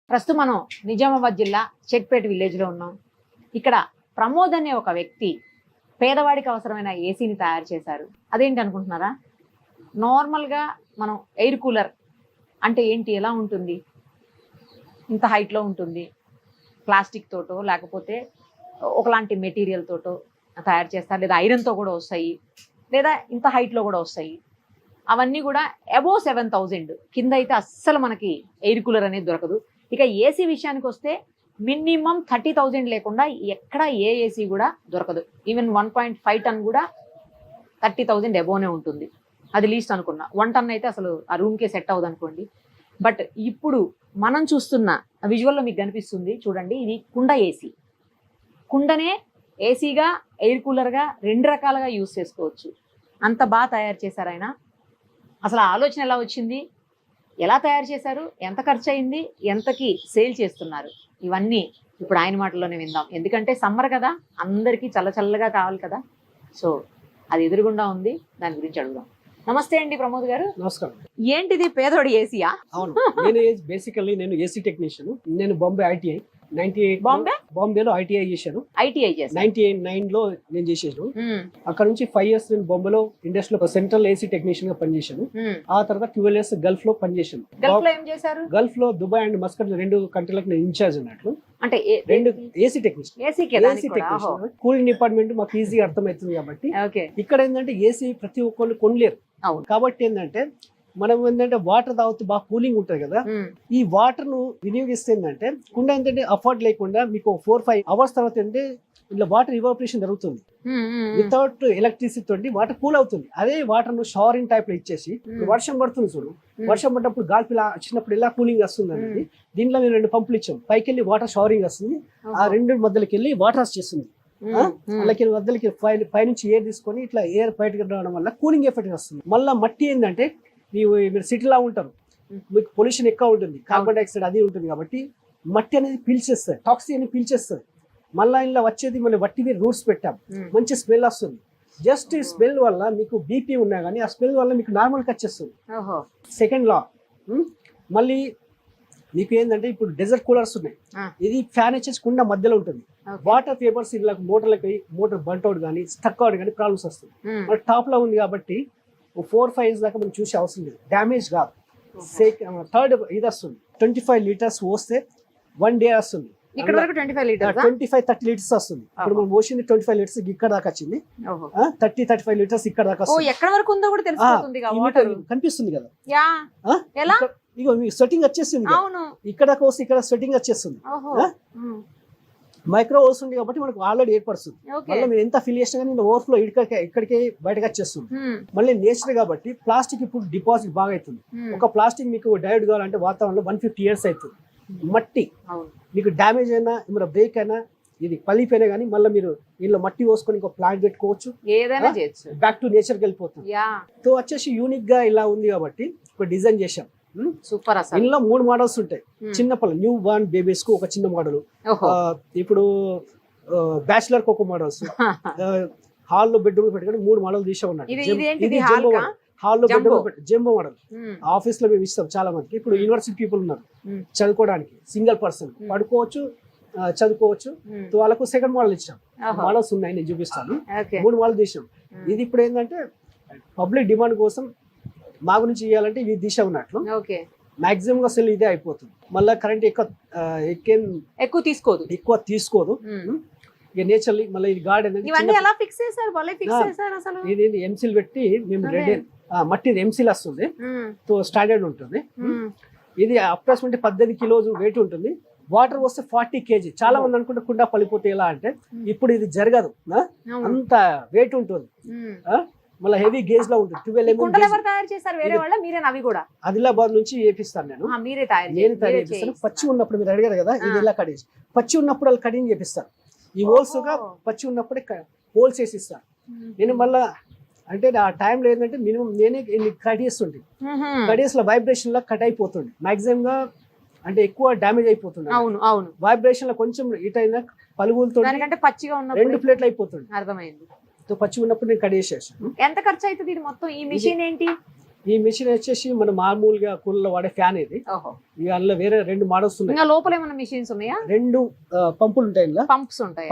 ప్రస్తుతం మనం నిజామాబాద్ జిల్లా చెక్పేట విలేజ్లో ఉన్నాం. ఇక్కడ ప్రమోద్ అనే ఒక వ్యక్తి పేదవాడికి అవసరమైన ఏసీని తయారు చేశారు. అదేంటి అనుకుంటున్నారా? నార్మల్గా మనం ఎయిర్ కూలర్ అంటే ఏంటి, ఎలా ఉంటుంది, ఇంత హైట్లో ఉంటుంది, ప్లాస్టిక్ తోటో లేకపోతే ఒకలాంటి మెటీరియల్ తోటో తయారు చేస్తారు, లేదా ఐరన్తో కూడా వస్తాయి, లేదా ఇంత హైట్లో కూడా వస్తాయి. అవన్నీ కూడా అబోవ్ 7,000 కింద అయితే అస్సలు మనకి ఎయిర్ కూలర్ అనేది దొరకదు. ఇక ఏసీ విషయానికి వస్తే మినిమం 30,000 లేకుండా ఎక్కడ ఏ ఏసీ కూడా దొరకదు. ఈవెన్ 1.5 టన్ కూడా 30,000 అబోవ్నే ఉంటుంది. అది లీస్ట్ అనుకున్నా. 1 టన్ అయితే అసలు ఆ రూమ్కే సెట్ అవ్వదు అనుకోండి. బట్ ఇప్పుడు మనం చూస్తున్న విజువల్లో మీకు కనిపిస్తుంది చూడండి, ఇది కుండ ఏసీ. కుండనే ఏసీగా ఎయిర్ కూలర్గా 2 రకాలుగా యూజ్ చేసుకోవచ్చు. అంత బాగా తయారు చేశారు ఆయన. అసలు ఆ ఆలోచన ఎలా వచ్చింది, ఎలా తయారు చేశారు, ఎంత ఖర్చు అయింది, ఎంతకి సేల్ చేస్తున్నారు, ఇవన్నీ ఇప్పుడు ఆయన మాటల్లోనే విందాం. ఎందుకంటే సమ్మర్ కదా, అందరికీ చల్లగా కావాలి కదా. సో అది ఎదురుగుండా ఉంది, దాని గురించి అడుగుదాం. నమస్తే అండి ప్రమోద్ గారు. నమస్కారం. ఏంటిది పేదోడి ఏసీయా? అవును, నేను ఏసీ టెక్నీషియన్. నేను బాంబే ITI 98 బాంబేలో ITI చేశాను. ITI చేశాను 99 లో నేను చేసేసాను. అక్కడ నుంచి 5 years నేను బాంబేలో ఇండస్ట్రీలో సెంట్రల్ ఏసీ టెక్నీషియన్ గా పనిచేశాను. ఆ తర్వాత 12 years గల్ఫ్ లో పనిచేశాను. గల్ఫ్ లో ఏం చేశారు? గల్ఫ్ లో దుబాయ్ అండ్ మస్కట్ 2 కంట్రీలకు నేను ఇన్ఛార్జ్ అన్నట్లు. అంటే 2 ఏసీ టెక్నీషియన్. కూలింగ్ డిపార్ట్మెంట్ మాకు ఈజీగా అర్థమవుతుంది కాబట్టి. ఇక్కడ ఏంటంటే ఏసీ ప్రతి ఒక్కళ్ళు కొనలేరు కాబట్టి ఏంటంటే మనం ఏంటంటే వాటర్ తాగుతూ బాగా కూలింగ్ ఉంటుంది కదా, ఈ వాటర్ ను వినియోగిస్తే ఏంటంటే కుండ ఏంటంటే అఫోర్డ్ లేకుండా మీకు 4-5 hours తర్వాత ఏంటంటే ఇలా వాటర్ ఇవాపరేషన్ జరుగుతుంది. వితౌట్ ఎలక్ట్రిసిటీ తోటి వాటర్ కూల్ అవుతుంది. అదే వాటర్ ను షవరింగ్ టైప్ లో ఇచ్చేసి వర్షం పడుతుంది చూడు, వర్షం పడ్డప్పుడు గాలి ఇలా వచ్చినప్పుడు ఎలా కూలింగ్ వస్తుంది అనేది దీంట్లో మేము 2 పంపులు ఇచ్చాం. పైకి వెళ్ళి వాటర్ షవరింగ్ వస్తుంది, ఆ 2 మధ్యలోకి వెళ్ళి వాటర్ చేస్తుంది. అలాగే మధ్యలోకి పైనుంచి ఎయిర్ తీసుకొని ఇట్లా ఎయిర్ బయటకు రావడం వల్ల కూలింగ్ ఎఫెక్ట్ వస్తుంది. మళ్ళీ మట్టి ఏంటంటే మీరు సిటీలా ఉంటారు, మీకు పొల్యూషన్ ఎక్కువ ఉంటుంది, కార్బన్ డైఆక్సైడ్ అది ఉంటుంది కాబట్టి మట్టి అనేది పీల్చేస్తుంది, టాక్సిన్ అనేది పీల్చేస్తుంది. మళ్ళీ ఇలా వచ్చేది మనం వట్టివి రూట్స్ పెట్టాం, మంచి స్మెల్ వస్తుంది. జస్ట్ ఈ స్మెల్ వల్ల మీకు బీపీ ఉన్నా కానీ ఆ స్మెల్ వల్ల మీకు నార్మల్గా వచ్చేస్తుంది. సెకండ్ లా మళ్ళీ మీకు ఏంటంటే ఇప్పుడు డెజర్ట్ కూలర్స్ ఉన్నాయి. ఇది ఫ్యాన్ వచ్చేసి కుండ మధ్యలో ఉంటుంది. వాటర్ పేపర్స్ ఇలా మోటార్ బంట్ అవుట్ కానీ స్టక్ అవుట్ కానీ ప్రాబ్లమ్స్ వస్తుంది. మరి టాప్ లో ఉంది కాబట్టి 4-5 years దాకా మనం చూసే అవసరం లేదు, డ్యామేజ్ కాదు. థర్డ్ ఇది వస్తుంది 25 liters పోస్తే 1 day వస్తుంది. 25-30 liters వస్తుంది. ఇప్పుడు మనం పోసింది 25 liters ఇక్కడ దాకా వచ్చింది. 30-35 liters ఇక్కడ దాకా వస్తుంది. ఎక్కడ వరకు ఉందో కూడా తెలిసిపోతుంది, కనిపిస్తుంది కదా. ఇగో మీకు సెట్టింగ్ వచ్చేసింది, ఇక్కడ దాకా వస్తే ఇక్కడ సెట్టింగ్ వచ్చేస్తుంది. మైక్రో హోల్స్ ఉంది కాబట్టి మనకు ఆల్రెడీ ఏర్పడుతుంది. మళ్ళీ మీరు ఎంత ఫిల్ చేసినా కానీ ఓవర్ఫ్లో ఇక్కడికే బయటకు వచ్చేస్తుంది. మళ్ళీ నేచర్ కాబట్టి ప్లాస్టిక్ ఇప్పుడు డిపాజిట్ బాగా అవుతుంది. ఒక ప్లాస్టిక్ మీకు డైరెక్ట్ కావాలంటే వాతావరణంలో 150 years అవుతుంది. మట్టి మీకు డ్యామేజ్ అయినా ఏమైనా బ్రేక్ అయినా ఇది పలిపోయినా కానీ మళ్ళీ మీరు ఇంట్లో మట్టి పోసుకొని ఇంకో ప్లాంట్ పెట్టుకోవచ్చు, ఏదైనా చేయొచ్చు, బ్యాక్ టు నేచర్కి వెళ్ళిపోతుంది. సో వచ్చేసి యూనిక్ గా ఇలా ఉంది కాబట్టి ఇప్పుడు డిజైన్ చేశాం. సూపర్. ఇందులో 3 మోడల్స్ ఉంటాయి. చిన్న పిల్లలు న్యూ బార్న్ బేబీస్ కు ఒక చిన్న మోడల్, ఇప్పుడు బ్యాచిలర్ కు ఒక మోడల్స్, హాల్లో బెడ్రూమ్ పెట్టుకొని 3 మోడల్ తీసే ఉన్నాయి. హాల్లో బెడ్రూమ్ జంబో మోడల్ ఆఫీస్ లో మేము ఇస్తాం చాలా మందికి. ఇప్పుడు యూనివర్సిటీ పీపుల్ ఉన్నారు చదువుకోవడానికి, సింగిల్ పర్సన్ పడుకోవచ్చు, చదువుకోవచ్చు. వాళ్ళకు సెకండ్ మోడల్ ఇచ్చాం. మోడల్స్ ఉన్నాయి, నేను చూపిస్తాను. 3 మోడల్ తీసాం. ఇది ఇప్పుడు ఏంటంటే పబ్లిక్ డిమాండ్ కోసం మా గురించి ఇవ్వాలంటే ఇది దిశ ఉన్నట్లు మాక్సిమం గా సెల్ ఇదే అయిపోతుంది. మళ్ళీ కరెంట్ ఎక్కువ తీసుకోదు. ఇక నేచర్లీ మళ్ళీ ఇది గార్డెన్ ఇది ఎంసీల్ పెట్టి మేము రెడీ మట్టి ఎంసీల్ వస్తుంది, స్టాండర్డ్ ఉంటుంది. ఇది అప్రాక్సిమేట్ 18 kilos వెయిట్ ఉంటుంది. వాటర్ వస్తే 40 kg. చాలా మంది అనుకుంటే కుండ పలిపోతే ఎలా అంటే ఇప్పుడు ఇది జరగదు, అంత వెయిట్ ఉంటుంది. మళ్ళీ హెవీ గేజ్ లో ఉంటుంది. 12 mm. ఆదిలాబాద్ నుంచి చేపిస్తాను నేను తయారు చేపిస్తాను. పచ్చి ఉన్నప్పుడు మీరు అడిగారు కదా, ఇది ఎలా కట్ చేసి పచ్చి ఉన్నప్పుడు వాళ్ళు కటింగ్ చేపిస్తాను. ఈ హోల్స్ గా పచ్చి ఉన్నప్పుడే హోల్స్ వేసి ఇస్తాను నేను. మళ్ళా అంటే ఆ టైంలో ఏంటంటే మినిమం నేనే కట్ చేస్తుంటే కట్ చేసిన వైబ్రేషన్ లా కట్ అయిపోతుంది. మాక్సిమం గా అంటే ఎక్కువ డ్యామేజ్ అయిపోతుంది. వైబ్రేషన్ లో కొంచెం ఇట్ అయినా పలుగులతో 2 ప్లేట్లు అయిపోతుంది. అర్థమైంది. పచ్చి ఉన్నప్పుడు నేను కట్ చేసేసాను. ఎంత ఖర్చు అవుతుంది ఇది మొత్తం? ఈ మిషన్ ఏంటి? ఈ మెషిన్ వచ్చేసి మనం మామూలుగా కూలర్లో వాడే ఫ్యాన్ ఇది. ఓహో. ఇక అందులో వేరే 2 మోడల్స్ ఉన్నాయి. ఇంకా లోపల ఏమైనా మెషిన్స్ ఉన్నాయా? 2 పంపులు ఉంటాయి. ఇలా పంప్స్ ఉంటాయి.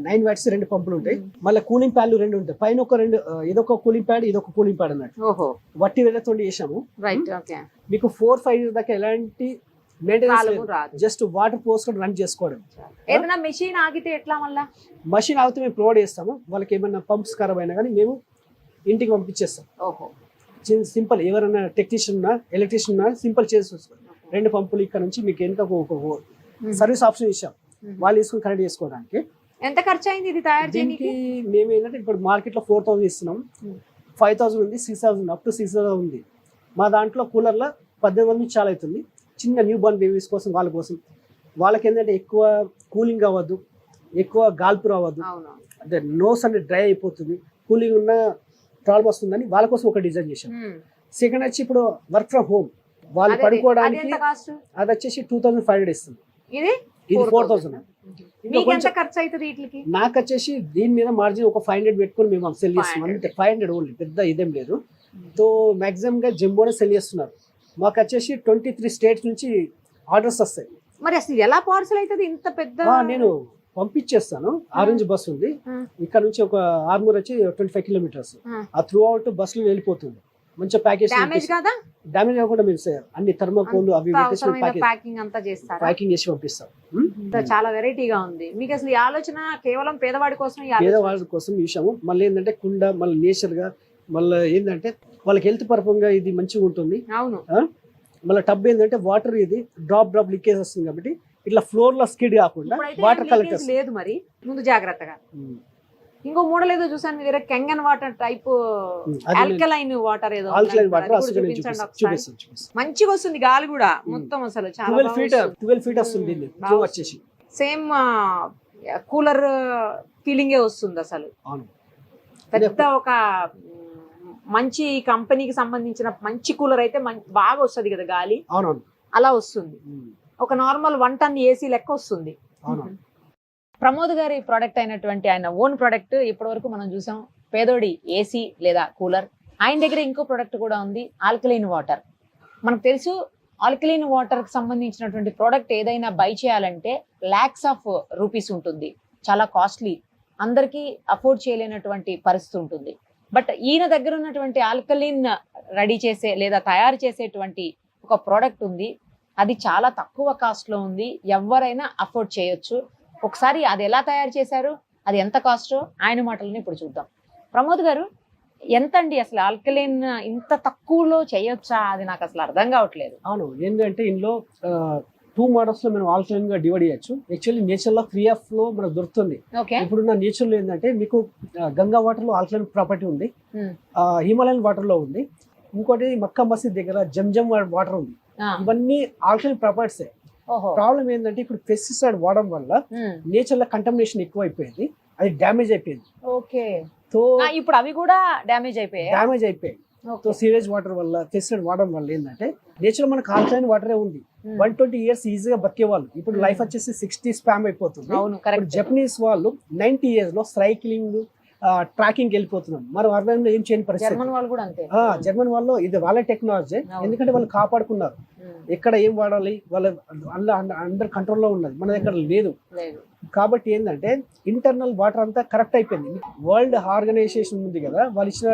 9 వాట్స్ 2 పంపులు ఉంటాయి. మళ్ళీ కూలింగ్ ప్యాడ్లు 2 ఉంటాయి. పైన ఒక 2 ఇదొక కూలింగ్ ప్యాడ్, ఇదొక కూలింగ్ ప్యాడ్ అన్నట్టు. ఓహో. వట్టి వేలతో చేసాము. రైట్. ఓకే. మీకు 4-5 years దాకా ఎలాంటి మెయింటెనెన్స్ రాదు. జస్ట్ వాటర్ పోసుకొని రన్ చేసుకోవడం. ఏదైనా మెషిన్ ఆగితే ఎట్లా మళ్ళా? మషిన్ ఆగితే మేము ప్రొవైడ్ చేస్తాము. వాళ్ళకి ఏమైనా పంప్స్ ఖరాబ్ అయినా కానీ మేము ఇంటికి పంపించేస్తాం. ఓహో. సింపుల్. ఎవరైనా టెక్నీషియన్ ఉన్నా ఎలక్ట్రీషియన్ ఉన్నా సింపుల్ చేసుకోవచ్చు. 2 పంపులు ఇక్కడ నుంచి మీకు ఎంత సర్వీస్ ఆప్షన్ ఇచ్చాం, వాళ్ళు తీసుకుని కనెక్ట్ చేసుకోవడానికి. ఎంత ఖర్చు అయింది ఇది తయారు చేయడానికి? మేము ఏంటంటే ఇప్పుడు మార్కెట్ లో 4,000 ఇస్తున్నాం. 5,000 ఉంది, 6,000 అప్ టు 6,000 ఉంది. మా దాంట్లో కూలర్లో 18,000 నుంచి చాలా అవుతుంది. చిన్న న్యూ బోర్న్ బేబీస్ కోసం, వాళ్ళ కోసం. వాళ్ళకి ఏంటంటే ఎక్కువ కూలింగ్ అవ్వద్దు, ఎక్కువ గాల్పు రావద్దు, అంటే నోస్ అంటే డ్రై అయిపోతుంది, కూలింగ్ ఉన్న ప్రాబ్లం వస్తుందని వాళ్ళ కోసం ఒక డిజైన్ చేశాం. సెకండ్ వచ్చి ఇప్పుడు వర్క్ ఫ్రమ్ హోమ్ వాళ్ళు పడుకోవడానికి అది వచ్చేసి 2,500 ఇస్తుంది. ఇది 4,000. నాకు వచ్చేసి దీని మీద మార్జిన్ ఒక 500 పెట్టుకుని మేము సెల్ చేస్తున్నాం. అంటే 500 ఓన్లీ, పెద్ద ఇదేం లేదు. తో మాక్సిమం గా జంబోనే సెల్ చేస్తున్నారు. మాకు వచ్చేసి 23 స్టేట్స్ నుంచి ఆర్డర్స్ వస్తాయి. మరి అసలు ఎలా పార్సల్ అవుతుంది ఇంత పెద్ద? నేను పంపించేస్తాను. ఆరెంజ్ బస్ ఉంది ఇక్కడ నుంచి, ఒక ఆర్మూర్ వచ్చి 25 kilometers. ఆ త్రూ అవుట్ బస్ లో వెళ్ళిపోతుంది. మంచిగా ప్యాకేజ్ డామేజ్ కాకుండా మీరు అన్ని థర్మోకోల్ అవి ప్యాకింగ్ చేసి పంపిస్తాం. చాలా వెరైటీగా ఉంది. మీకు అసలు ఈ ఆలోచన కేవలం పేదవాడి కోసం చూసాము. మళ్ళీ ఏంటంటే కుండ, మళ్ళీ నేచర్ గా, మళ్ళీ ఏంటంటే వాళ్ళకి హెల్త్ పరంగా ఇది మంచిగా ఉంటుంది. అవును. మళ్ళీ టబ్ ఏంటంటే వాటర్ ఇది డ్రాప్ లీకేజ్ వస్తుంది కాబట్టి ఇట్లా ఫ్లోర్ లో స్కిడ్ కాకుండా వాటర్ కలెక్టర్స్ లేదు. మరి ముందు జాగ్రత్తగా. ఇంకో మోడల్ ఏదో చూసాను మీ దగ్గర, కెంగన్ వాటర్ టైప్ ఆల్కలైన్ వాటర్ ఏదో మంచిగా వస్తుంది గాలి కూడా మొత్తం. అసలు 12 feet వస్తుంది. సేమ్ కూలర్ ఫీలింగే వస్తుంది అసలు. పెద్ద ఒక మంచి కంపెనీకి సంబంధించిన మంచి కూలర్ అయితే బాగా వస్తుంది కదా గాలి. అలా వస్తుంది. ఒక నార్మల్ 1 ton ఏసీ లెక్క వస్తుంది. ప్రమోద్ గారి ప్రోడక్ట్ అయినటువంటి ఆయన ఓన్ ప్రోడక్ట్ ఇప్పటి వరకు మనం చూసాం, పేదోడి ఏసీ లేదా కూలర్. ఆయన దగ్గర ఇంకో ప్రోడక్ట్ కూడా ఉంది, ఆల్కలైన్ వాటర్. మనకు తెలుసు ఆల్కలైన్ వాటర్ కి సంబంధించినటువంటి ప్రోడక్ట్ ఏదైనా బై చేయాలంటే lakhs of rupees ఉంటుంది, చాలా కాస్ట్లీ, అందరికీ అఫోర్డ్ చేయలేనటువంటి పరిస్థితి ఉంటుంది. బట్ ఈయన దగ్గర ఉన్నటువంటి ఆల్కలైన్ రెడీ చేసే లేదా తయారు చేసేటువంటి ఒక ప్రోడక్ట్ ఉంది, అది చాలా తక్కువ కాస్ట్ లో ఉంది, ఎవరైనా అఫోర్డ్ చేయొచ్చు. ఒకసారి అది ఎలా తయారు చేశారు, అది ఎంత కాస్ట్, ఆయన మాటలను ఇప్పుడు చూద్దాం. ప్రమోద్ గారు, ఎంత అండి అసలు ఆల్కలైన్ ఇంత తక్కువలో చేయొచ్చా? అది నాకు అసలు అర్థం కావట్లేదు. అవును, ఏంటంటే ఇందులో 2 మోడల్స్ లో మనం ఆల్కలైన్ గా డివైడ్ చేయొచ్చు. యాక్చువల్లీ నేచర్ లో 3F లో మనకు దొరుకుతుంది. ఇప్పుడున్న నేచర్ లో ఏంటంటే మీకు గంగా వాటర్ లో ఆల్కలైన్ ప్రాపర్టీ ఉంది, హిమాలయన్ వాటర్ లో ఉంది, ఇంకోటి మక్కా మసీద్ దగ్గర జంజం వాటర్ ఉంది. ఇవన్నీ ఆల్కలైన్ ప్రాపర్టీసే. ప్రాబ్లం ఏంటంటే ఇప్పుడు పెస్టిసైడ్ వాడడం వల్ల నేచర్ లో కంటామినేషన్ ఎక్కువ అయిపోయింది, అది డ్యామేజ్ అయిపోయింది. సో ఇప్పుడు అవి కూడా డ్యామేజ్ అయిపోయాయి. సో సీవేజ్ వాటర్ వల్ల, పెస్టిసైడ్ వాడడం వల్ల ఏంటంటే నేచర్ లో మనకు ఆల్కలైన్ వాటరే ఉంది. 120 years ఈజీగా బతికేవాళ్ళు, ఇప్పుడు లైఫ్ వచ్చేసి 60 స్పామ్ అయిపోతుంది. జపనీస్ వాళ్ళు 90 years లో సైక్లింగ్, ట్రాకింగ్ వెళ్ళిపోతున్నాం. మరి అర్బన్ ఏం చేయని పరిస్థితి. జర్మన్ వాళ్ళు ఇది వాళ్ళ టెక్నాలజీ, ఎందుకంటే వాళ్ళు కాపాడుకున్నారు. ఎక్కడ ఏం వాడాలి వాళ్ళ అండర్ కంట్రోల్లో ఉన్నది, మన దగ్గర లేదు. కాబట్టి ఏంటంటే ఇంటర్నల్ వాటర్ అంతా కరెక్ట్ అయిపోయింది. వరల్డ్ ఆర్గనైజేషన్ ఉంది కదా, వాళ్ళు ఇచ్చిన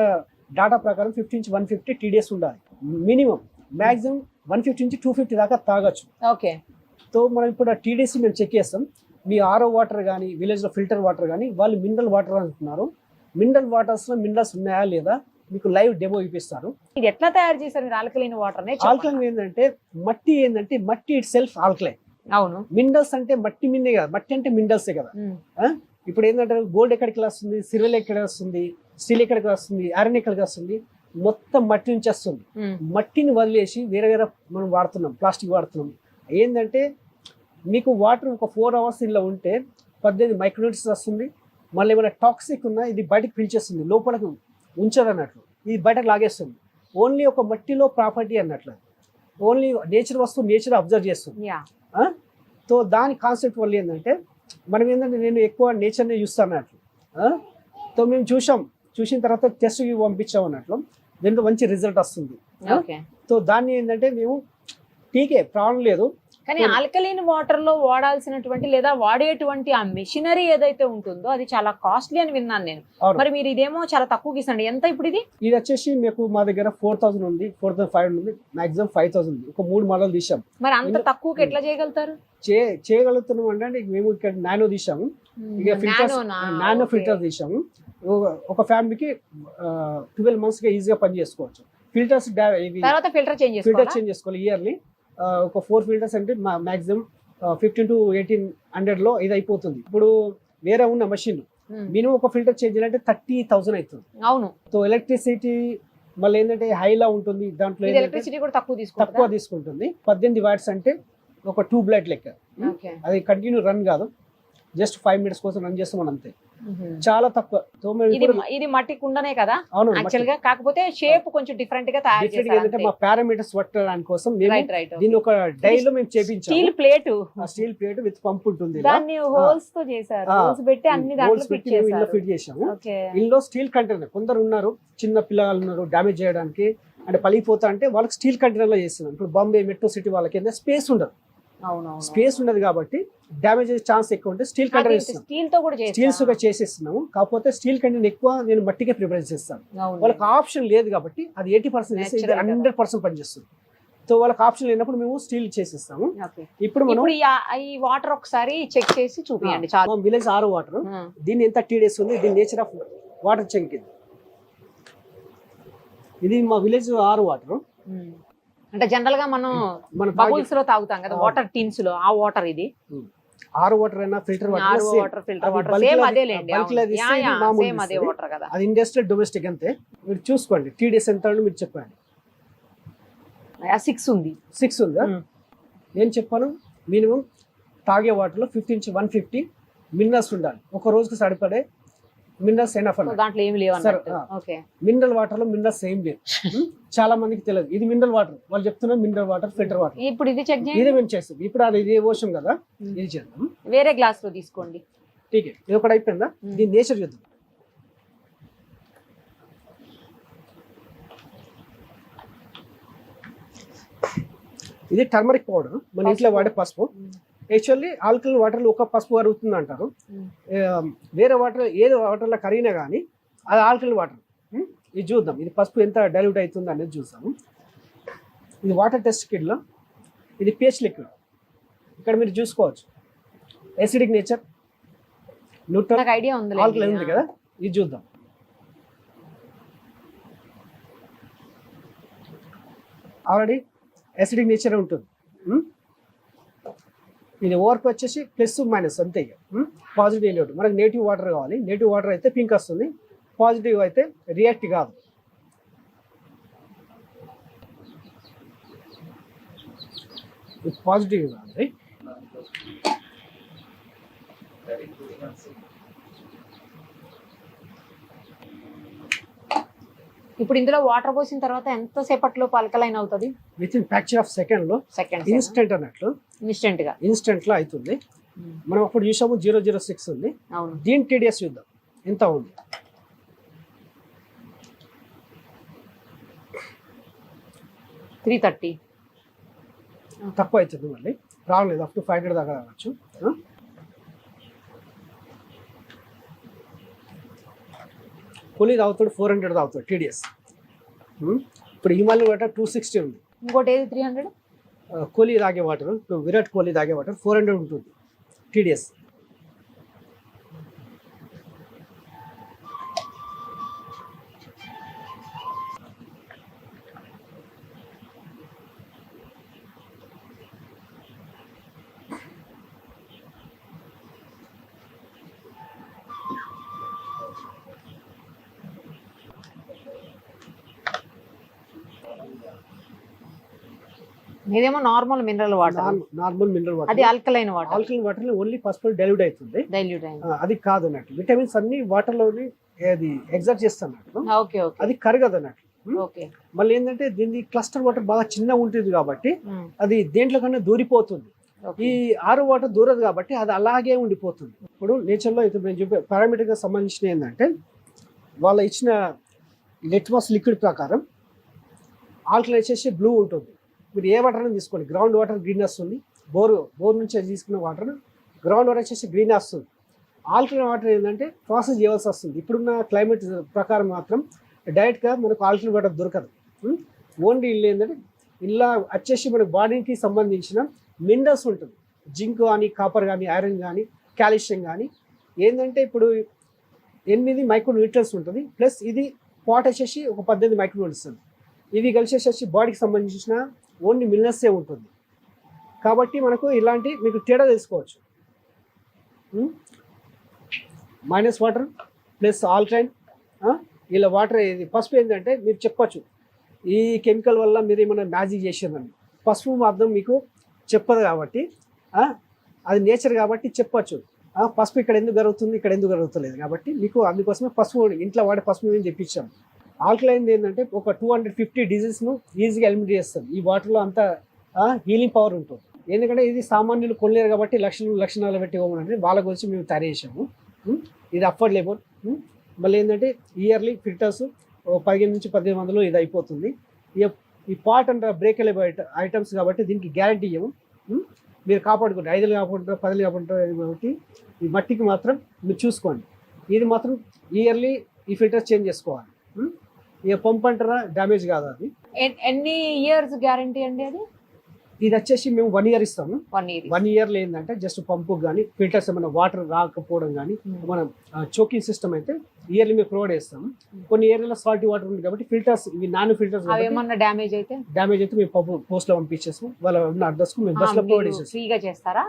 డాటా ప్రకారం 50 నుంచి 150 TDS ఉండాలి మినిమం. మాక్సిమం 150 నుంచి 250 దాకా తాగొచ్చు. సో మనం ఇప్పుడు TDS మేము చెక్ చేస్తాం. మీ RO వాటర్ కానీ, విలేజ్ లో ఫిల్టర్ వాటర్ కానీ, వాళ్ళు మినరల్ వాటర్ అంటున్నారు. మినరల్ వాటర్స్ లో మినరల్స్ ఉన్నాయా లేదా మీకు లైవ్ డెమో ఇప్పిస్తారు. ఇది ఎట్లా తయారు చేశారు ఆల్కలైన్ వాటర్? ఆల్కలైన్ ఏంటంటే మట్టి ఇట్ సెల్ఫ్ ఆల్కలైన్. అవును. మినరల్స్ అంటే మట్టి మిన్నే కదా, మట్టి అంటే మినరల్సే కదా. ఇప్పుడు ఏంటంటే గోల్డ్ ఎక్కడికి వస్తుంది, సిల్వర్ ఎక్కడ వస్తుంది, స్టీల్ ఎక్కడికి వస్తుంది, ఐరన్ ఎక్కడికి వస్తుంది, మొత్తం మట్టి నుంచి వస్తుంది. మట్టిని వదిలేసి వేరే మనం వాడుతున్నాం, ప్లాస్టిక్ వాడుతున్నాం. ఏంటంటే మీకు వాటర్ ఒక 4 hours ఇలా ఉంటే 18 మైక్రోన్యూట్రియన్స్ వస్తుంది. మళ్ళీ ఏమైనా టాక్సిక్ ఉన్నా ఇది బయటకు పిలిచేస్తుంది, లోపలికి ఉంచదు అన్నట్లు, ఇది బయటకు లాగేస్తుంది. ఓన్లీ ఒక మట్టిలో ప్రాపర్టీ అన్నట్లు, ఓన్లీ నేచర్ వస్తువు నేచర్ అబ్జర్వ్ చేస్తుంది. సో దాని కాన్సెప్ట్ వల్ల ఏంటంటే మనం ఏంటంటే నేను ఎక్కువ నేచర్ని చూస్తాను అన్నట్లు. సో మేము చూసిన తర్వాత టెస్ట్కి పంపించాం అన్నట్లు. దీంట్లో మంచి రిజల్ట్ వస్తుంది. ఓకే. సో దాన్ని ఏంటంటే మేము టీకే ప్రాబ్లం లేదు. కానీ ఆల్కలైన్ వాటర్ లో వాడాల్సినటువంటి లేదా వాడేటువంటి ఆ మెషినరీ ఏదైతే ఉంటుందో అది చాలా కాస్ట్లీ అని విన్నాను నేను. మరి మీరు ఇదేమో చాలా తక్కువకి ఇస్తాండి. ఎంత ఇప్పుడు ఇది? ఇది వచ్చేసి మీకు మా దగ్గర 4000 ఉంది, 4500 ఉంది, మాక్సిమం 5000 ఉంది. ఒక 3 మోడల్ తీసాం. మరి అంత తక్కువకి ఎట్లా చేయగలుగుతారు? చేయగలుగుతున్నాం అంటే మేము ఇక్కడ నానో తీసాము, ఇక ఫిల్టర్స్ నానో ఫిల్టర్ తీసాము. ఒక ఫ్యామిలీకి 12 months గా ఈజీగా పని చేసుకోవచ్చు. ఫిల్టర్స్ తర్వాత ఫిల్టర్ చేంజ్ చేసుకోవాలి ఇయర్లీ. ఒక 4 ఫిల్టర్స్ అంటే మాక్సిమం 15 to 1800 లో ఇది అయిపోతుంది. ఇప్పుడు వేరే ఉన్న మషిన్ మినిమం ఒక ఫిల్టర్ చేంజ్ చేయాలంటే 30,000 అవుతుంది. అవును. సో ఎలక్ట్రిసిటీ మళ్ళీ ఏంటంటే హైలా ఉంటుంది, దాంట్లో ఎలక్ట్రిసిటీ కూడా తక్కువ తీసుకుంటుంది. 18 watts అంటే ఒక 2 బ్లడ్ లెక్క. అది కంటిన్యూ రన్ కాదు, జస్ట్ 5 minutes కోసం రన్ చేస్తాం అంతే, చాలా తక్కువ. ఇది మట్టి కుండనే కదా యాక్చువల్ గా, కాకపోతే షేప్ కొంచెం డిఫరెంట్ గా తయారు చేశారు. మా పారామీటర్స్ పట్టడానికి కోసం దీన్ని ఒక డైలో మేము చేపించాము. స్టీల్ ప్లేట్ విత్ పంప్ ఉంటుంది, దాన్ని హోల్స్ తో చేశారు. హోల్స్ పెట్టి అన్ని దాంట్లో ఫిట్ చేశాము. ఇందులో స్టీల్ కంటైనర్, కొందరు ఉన్నారు చిన్న పిల్లలు ఉన్నారు డ్యామేజ్ చేయడానికి అంటే పలిపోతా అంటే వాళ్ళకి స్టీల్ కంటైనర్ లో చేస్తున్నాం. ఇప్పుడు బాంబే మెట్రో సిటీ వాళ్ళకి ఏంటంటే స్పేస్ ఉండదు, స్పేస్ ఉండదు కాబట్టి డ్యామేజ్ అయ్యే ఛాన్స్ ఎక్కువ ఉంటే స్టీల్ కంటైనర్ స్టీల్స్ గా చేసేస్తున్నాము. కాకపోతే స్టీల్ కంటైనర్ ఎక్కువ నేను మట్టికే ప్రిపేర్ చేస్తాను. వాళ్ళకి ఆప్షన్ లేదు కాబట్టి అది 80% చేస్తే ఇది 100% పనిచేస్తుంది. సో వాళ్ళకి ఆప్షన్ లేనప్పుడు మేము స్టీల్ చేసేస్తాము. ఇప్పుడు మనం ఈ వాటర్ ఒకసారి చెక్ చేసి చూపించండి. విలేజ్ ఆరో వాటర్, దీన్ని ఎంత 30 days ఉంది, దీని నేచర్ ఆఫ్ వాటర్ చెక్. ఇది మా విలేజ్ ఆరో వాటర్. అంటే జనరల్ గా మనం బబుల్స్ లో తాగుతాం కదా వాటర్ టీన్స్ లో, ఆ వాటర్ ఇది ఆరో వాటర్ అయినా ఫిల్టర్ వాటర్ సేమ్ అదేలేండి, సేమ్ అదే వాటర్ కదా. అది ఇండస్ట్రియల్ డొమెస్టిక్ అంతే. మీరు చూసుకోండి 3 days ఎంత మీరు చెప్పండి. 6 ఉంది. 6 ఉందా? నేను చెప్పాను మినిమం తాగే వాటర్ లో 50 నుంచి 150 మినరల్స్ ఉండాలి. ఒక రోజుకి సరిపడే మినరల్స్ ఎనఫ్ అన్నమాట. దాంట్లో ఏమి లేవు అన్నట్టు. ఓకే. మినరల్ వాటర్ లో మినరల్స్ ఏం లేవు. చాలా మందికి తెలియదు ఇది మినరల్ వాటర్, వాళ్ళు చెప్తున్నారు మినరల్ వాటర్ ఫిల్టర్ వాటర్. ఇప్పుడు ఇది చెక్ చేయండి. ఇదే మేము చేస్తాం. ఇప్పుడు అది ఇది ఓషన్ కదా, ఇది చేద్దాం. వేరే గ్లాస్ లో తీసుకోండి. ఠీక్, ఇది ఒకటి అయిపోయిందా? దీని నేచర్ చూద్దాం. ఇది టర్మరిక్ పౌడర్, మన ఇంట్లో వాడే పసుపు. యాక్చువల్లీ ఆల్కలైన్ వాటర్లో ఒక పసుపు కరుగుతుంది అంటారు. వేరే వాటర్ ఏదో వాటర్లో కరిగినా కానీ అది ఆల్కలైన్ వాటర్. ఇది చూద్దాం, ఇది పసుపు ఎంత డైల్యూట్ అవుతుంది అనేది చూసాము. ఇది వాటర్ టెస్ట్ కిట్లో, ఇది pH లిక్విడ్. ఇక్కడ మీరు చూసుకోవచ్చు ఎసిడిక్ నేచర్, న్యూట్రల్, ఆల్కలైన్ ఉంది కదా. ఇది చూద్దాం. ఆల్రెడీ ఎసిడిక్ నేచర్ ఉంటుంది. ఇది ఓవర్కి వచ్చేసి ప్లస్ మైనస్ అంతే. Positive negative. మనకు నెగిటివ్ వాటర్ కావాలి, నెగిటివ్ వాటర్ అయితే పింక్ వస్తుంది, పాజిటివ్ అయితే రియాక్ట్ కాదు. పాజిటివ్ కాదు. ఇప్పుడు ఇందులో వాటర్ పోసిన తర్వాత ఎంత సేపట్లో ఆల్కలైన్ అవుతుంది? With in fraction of second లో ఇన్స్టెంట్ అన్నట్లు, ఇన్స్టెంట్ లో అవుతుంది. మనం అప్పుడు చూసాము 006 ఉంది. దీని TDS చూద్దాం ఎంత ఉంది. $330 తక్కువ అవుతుంది, మళ్ళీ రాలేదు. అప్ టు 500 దాకా రావచ్చు. కూలీ తాగుతాడు 400 తాగుతాడు TDS. ఇప్పుడు హిమాలయ వాటర్ 260 ఉంది. ఇంకోటి ఏది 300? కోహ్లీ తాగే వాటర్, ఇప్పుడు విరాట్ కోహ్లీ తాగే వాటర్ 400 ఉంటుంది TDS. ఇదేమో నార్మల్ మినరల్ వాటర్. అది ఆల్కలైన్ వాటర్. ఆల్కలైన్ వాటర్ లో ఓన్లీ పసుపు డైల్యూట్ అవుతుంది. అది కాదు అన్నట్టు. విటమిన్స్ అన్ని వాటర్ లోని అది ఎగ్జర్ట్ చేస్తున్నట్లు, అది కరగదు అన్నట్లు. మళ్ళీ ఏంటంటే దీని క్లస్టర్ వాటర్ బాగా చిన్నగా ఉంటుంది కాబట్టి అది దేంట్లో కన్నా దూరిపోతుంది. ఈ ఆరు వాటర్ దూరదు కాబట్టి అది అలాగే ఉండిపోతుంది. ఇప్పుడు నేచర్లో అయితే నేను చెప్పే పారామీటర్గా సంబంధించిన ఏంటంటే వాళ్ళ ఇచ్చిన లిట్మస్ లిక్విడ్ ప్రకారం ఆల్కలైన్ వచ్చేసి బ్లూ ఉంటుంది. మీరు ఏ వాటర్ అయినా తీసుకోండి, గ్రౌండ్ వాటర్ గ్రీన్ వస్తుంది, బోర్ నుంచి తీసుకున్న వాటర్ గ్రౌండ్ వాటర్ వచ్చేసి గ్రీన్ వస్తుంది. ఆల్కలైన్ వాటర్ ఏంటంటే ప్రాసెస్ చేయవలసి వస్తుంది. ఇప్పుడున్న క్లైమేట్ ప్రకారం మాత్రం డైరెక్ట్గా మనకు ఆల్కలైన్ వాటర్ దొరకదు. ఓన్లీ ఇల్లు ఏంటంటే ఇలా వచ్చేసి మన బాడీకి సంబంధించిన మినరల్స్ ఉంటుంది, జింక్ కానీ, కాపర్ కానీ, ఐరన్ కానీ, కాల్షియం కానీ. ఏంటంటే ఇప్పుడు 8 మైక్రోన్యూట్రియన్స్ ఉంటుంది, ప్లస్ ఇది పాట్ వచ్చేసి ఒక 18 మైక్రోన్యూట్రియన్స్ ఉంది. ఇవి కలిసి వచ్చేసి బాడీకి సంబంధించిన ఓన్లీ మినరల్సే ఉంటుంది. కాబట్టి మనకు ఇలాంటి మీకు తేడా తెలుసుకోవచ్చు. మైనస్ వాటర్ ప్లస్ ఆల్కలైన్, ఇలా వాటర్. ఇది పసుపు ఏంటంటే మీరు చెప్పచ్చు ఈ కెమికల్ వల్ల మీరు ఏమైనా మ్యాజిక్ చేసారని. పసుపు మాత్రం మీకు చెప్పదు కాబట్టి, అది నేచర్ కాబట్టి చెప్పచ్చు. పసుపు ఇక్కడ ఎందుకు జరుగుతుంది, ఇక్కడ ఎందుకు జరుగుతలేదు కాబట్టి మీకు అందుకోసమే పసుపు ఇంట్లో వాడే పసుపు మేము చెప్పించాము. ఆల్కలైన్ ఏంటంటే ఒక 250 డిజీజ్ను ఈజీగా ఎలిమినేట్ చేస్తుంది. ఈ వాటర్లో అంత హీలింగ్ పవర్ ఉంటుంది. ఎందుకంటే ఇది సామాన్యులు కొనలేరు కాబట్టి లక్షణాలు పెట్టి ఇవ్వమని వాళ్ళ గురించి మేము తయారు చేసాము. ఇది అఫోర్డబుల్. మళ్ళీ ఏంటంటే ఇయర్లీ ఫిల్టర్స్ 15 నుంచి 1800 ఇది అయిపోతుంది. ఈ పాట్ అంటే బ్రేకబుల్ ఐటమ్స్ కాబట్టి దీనికి గ్యారంటీ ఇవ్వము. మీరు కాపాడుకోండి, 5 కాపాడుకుంటారు, 10 కాపాడుకుంటారు కాబట్టి ఈ మట్టికి మాత్రం మీరు చూసుకోండి. ఇది మాత్రం ఇయర్లీ ఈ ఫిల్టర్స్ చేంజ్ చేసుకోవాలి. ఇక పంప్ అంటారా డ్యామేజ్ కాదు. అది ఎన్ని ఇయర్స్ గ్యారంటీ అండి? అది ఇది వచ్చేసి మేము 1 year ఇస్తాము. 1 ఇయర్లో ఏంటంటే జస్ట్ పంపు కానీ ఫిల్టర్స్ ఏమైనా వాటర్ రాకపోవడం కానీ మన చోకింగ్ సిస్టమ్ అయితే ఇయర్లీ మేము ప్రొవైడ్ చేస్తాము. కొన్ని ఏరియాలో సాల్టీ వాటర్ ఉంది కాబట్టి ఫిల్టర్స్ ఇవి ఫిల్టర్స్ ఏమన్నా డ్యామేజ్ అయితే మేము పోస్ట్ లో పంపించేస్తాం. వాళ్ళ అడ్రస్ కు మేము బస్ లో ప్రొవైడ్ చేస్తాం. ఫ్రీగా చేస్తారా?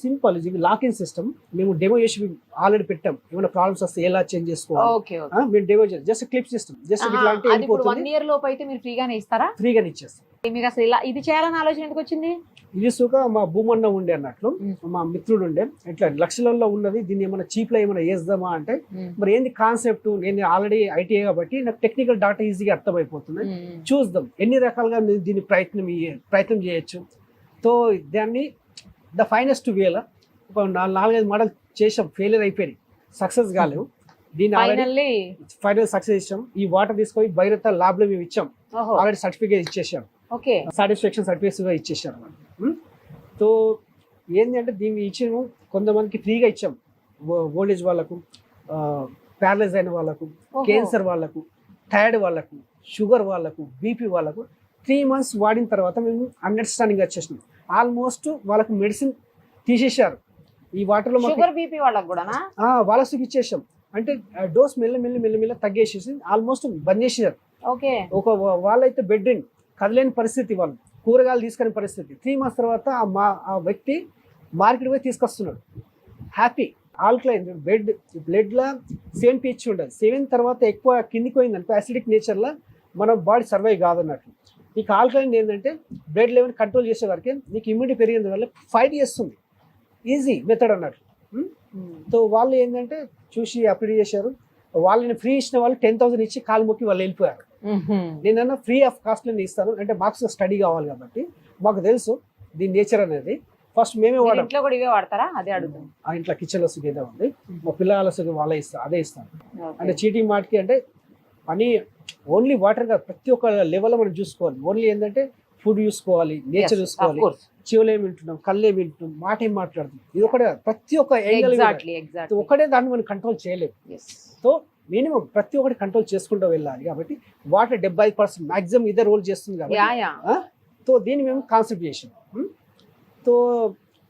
సింపుల్. ఇది లాకింగ్ సిస్టమ్ మేము డెమో చేసి ఆల్రెడీ పెట్టాం. ఏమైనా ప్రాబ్లమ్స్ వస్తే ఎలా చేంజ్ చేసుకోవాలి మేము డెమో చేస్తాం. జస్ట్ క్లిప్ సిస్టమ్, జస్ట్ ఇట్లాంటి 1 year లోపు అయితే మీరు ఫ్రీగానే ఇస్తారా? ఫ్రీగానే ఇచ్చేస్తాం. మీకు అసలు ఇలా ఇది చేయాలని ఆలోచన ఎందుకు వచ్చింది? ఇది సుఖ మా భూమన్న ఉండే అన్నట్లు, మా మిత్రుడు ఉండే, ఇట్లా లక్షలలో ఉన్నది, దీన్ని ఏమైనా చీప్ లో ఏమైనా వేద్దామా అంటే మరి ఏంది కాన్సెప్ట్. నేను ఆల్రెడీ ఐటీఐ కాబట్టి నాకు టెక్నికల్ డాటా ఈజీగా అర్థమైపోతుంది. చూద్దాం ఎన్ని రకాలుగా దీన్ని ప్రయత్నం చేయొచ్చు. సో దాన్ని ద ఫైనెస్ట్ వేలో ఒక 4-5 మోడల్ చేసాం, ఫెయిలియర్ అయిపోయినాయి, సక్సెస్ కాలేవు. దీన్ని ఫైనల్ సక్సెస్ ఇచ్చాం. ఈ వాటర్ తీసుకొని భైరత ల్యాబ్ లో మేము ఇచ్చాం, ఆల్రెడీ సర్టిఫికేట్ ఇచ్చేసాం, సాటిస్ఫాక్షన్ సర్టిఫికేట్స్ ఇచ్చేసారు. సో ఏంటి అంటే దీన్ని ఇచ్చాము కొంతమందికి ఫ్రీగా ఇచ్చాం. ఓల్డేజ్ వాళ్ళకు, ప్యారలైజ్ అయిన వాళ్ళకు, క్యాన్సర్ వాళ్ళకు, థైరాయిడ్ వాళ్ళకు, షుగర్ వాళ్ళకు, బీపీ వాళ్ళకు 3 months వాడిన తర్వాత మేము అండర్స్టాండింగ్ వచ్చేసినాం. ఆల్మోస్ట్ వాళ్ళకు మెడిసిన్ తీసేశారు. ఈ వాటర్లో వాళ్ళకి ఇచ్చేసాం. అంటే డోస్ మెల్ల తగ్గేసేసి ఆల్మోస్ట్ బంద్ చేసేసారు. ఒక వాళ్ళైతే బెడ్ రిన్, కదలేని పరిస్థితి, వాళ్ళు కూరగాయలు తీసుకునే పరిస్థితి. 3 months తర్వాత ఆ వ్యక్తి మార్కెట్ పోయి తీసుకొస్తున్నాడు హ్యాపీ. ఆల్కలైన్ బ్లడ్లో 7 pH ఉండదు. 7 తర్వాత ఎక్కువ కిందికి పోయింది అనుకో యాసిడిక్ నేచర్లో మన బాడీ సర్వైవ్ కాదన్నట్లు. ఇక ఆల్కలైన్ ఏంటంటే బ్లడ్ లెవెల్ కంట్రోల్ చేసే వరకే నీకు ఇమ్యూనిటీ పెరిగిన వల్ల ఫైట్ చేస్తుంది. ఈజీ మెథడ్ అన్నట్లు. సో వాళ్ళు ఏంటంటే చూసి అప్లై చేశారు. వాళ్ళని ఫ్రీ ఇచ్చిన వాళ్ళు 10,000 ఇచ్చి కాలు మొక్కి వాళ్ళు వెళ్ళిపోయారు. నేనన్నా ఫ్రీ ఆఫ్ కాస్ట్ నేను ఇస్తాను అంటే మాకు స్టడీ కావాలి కాబట్టి మాకు తెలుసు దీని నేచర్ అనేది. ఫస్ట్ మేమే వాడతారా? అదే అడుగుతాం. ఆ ఇంట్లో కిచెన్ లో సుఖ ఏదో ఉంది, మా పిల్లల సుఖ వాళ్ళే ఇస్తారు, అదే ఇస్తాను. అంటే చీటింగ్ మాటికి అంటే పని ఓన్లీ వాటర్ కాదు, ప్రతి ఒక్క లెవెల్లో మనం చూసుకోవాలి. ఓన్లీ ఏంటంటే ఫుడ్ చూసుకోవాలి, నేచర్ చూసుకోవాలి, చెవులు ఏమి వింటున్నాం, కళ్ళు ఏమి వింటున్నాం, మాట ఏం మాట్లాడుతున్నాం, ఇది ఒకటే ప్రతి ఒక్క ఒకటే దాన్ని మనం కంట్రోల్ చేయలేము. సో మినిమం ప్రతి ఒక్కటి కంట్రోల్ చేసుకుంటూ వెళ్ళాలి. కాబట్టి వాటర్ 75% మాక్సిమం ఇదే రోల్ చేస్తుంది కాబట్టి సో దీన్ని మేము కాన్సెప్ట్ చేసాం. సో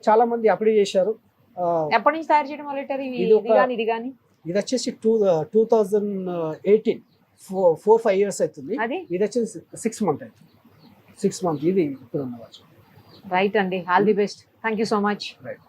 చాలా మంది అప్లై చేశారు. ఎప్పటి నుంచి తయారు చేయడం మొదలెట్టారు? ఇది వచ్చేసి 2018 4-5 years అవుతుంది. ఇది వచ్చేసి 6 months అవుతుంది. 6 months ఇది ఇప్పుడు ఉన్న. రైట్ అండి, all the best. Thank you so much. Right.